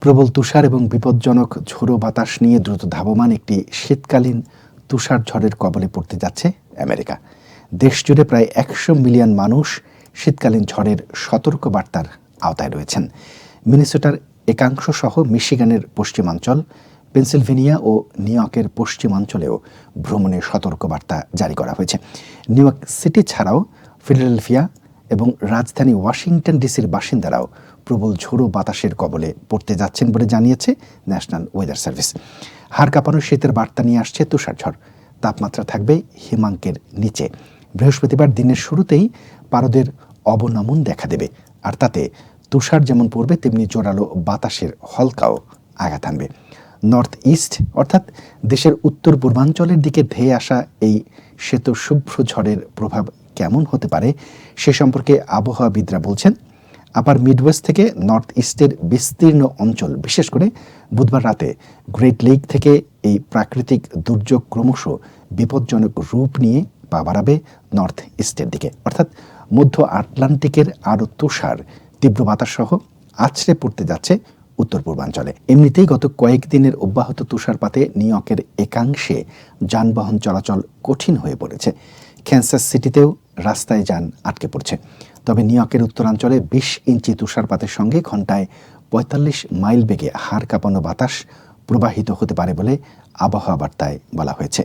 প্রবল তুষার এবং বিপজ্জনক ঝোড়ো বাতাস নিয়ে দ্রুত ধাবমান একটি শীতকালীন তুষার ঝড়ের কবলে পড়তে যাচ্ছে আমেরিকা। দেশজুড়ে প্রায় ১০০ মিলিয়ন মানুষ শীতকালীন ঝড়ের সতর্কবার্তার আওতায় রয়েছেন। মিনেসোটার একাংশ সহ মিশিগানের পশ্চিমাঞ্চল, পেনসিলভেনিয়া ও নিউ ইয়র্কের পশ্চিমাঞ্চলেও ভ্রমণের সতর্কবার্তা জারি করা হয়েছে। নিউ ইয়র্ক সিটি ছাড়াও ফিলাডেলফিয়া এবং রাজধানী ওয়াশিংটন ডিসির বাসিন্দারাও প্রবল ঝোড়ো বাতাসের কবলে পড়তে যাচ্ছেন বলে জানিয়েছে ন্যাশনাল ওয়েদার সার্ভিস। হাড় কাঁপানো শীতের বার্তা নিয়ে আসছে তুষারঝড়। তাপমাত্রা থাকবে হিমাঙ্কের নিচে। বৃহস্পতিবার দিনের শুরুতেই পারদের অবনমন দেখা দেবে, আর তাতে তুষার যেমন পড়বে তেমনি জোরালো বাতাসের হলকাও আঘাত আনবে। নর্থ ইস্ট অর্থাৎ দেশের উত্তর পূর্বাঞ্চলের দিকে ধেয়ে আসা এই শ্বেতশুভ্র ঝড়ের প্রভাব কেমন হতে পারে সে সম্পর্কে আবহাওয়াবিদরা বলছেন, আপার মিডওয়েস্ট থেকে নর্থ ইস্টের বিস্তীর্ণ অঞ্চল, বিশেষ করে বুধবার রাতে গ্রেট লেক থেকে এই প্রাকৃতিক দুর্যোগ ক্রমশ বিপজ্জনক রূপ নিয়ে পা বাড়াবে নর্থ ইস্টের দিকে, অর্থাৎ মধ্য আটলান্টিকের আরও তুষার, তীব্র বাতাস সহ আছড়ে পড়তে যাচ্ছে উত্তর পূর্বাঞ্চলে। এমনিতেই গত কয়েকদিনের অব্যাহত তুষারপাতে নিউ ইয়র্কের একাংশে যানবাহন চলাচল কঠিন হয়ে পড়েছে। ক্যানসাস সিটিতেও রাস্তায় যান আটকে পড়ছে। তবে নিউ ইয়র্কের উত্তরাঞ্চলে ২০ ইঞ্চি তুষারপাতের সঙ্গে ঘন্টায় ৪৫ মাইল বেগে হাড় কাঁপানো বাতাস প্রবাহিত হতে পারে বলে আবহাওয়া বার্তায় বলা হয়েছে।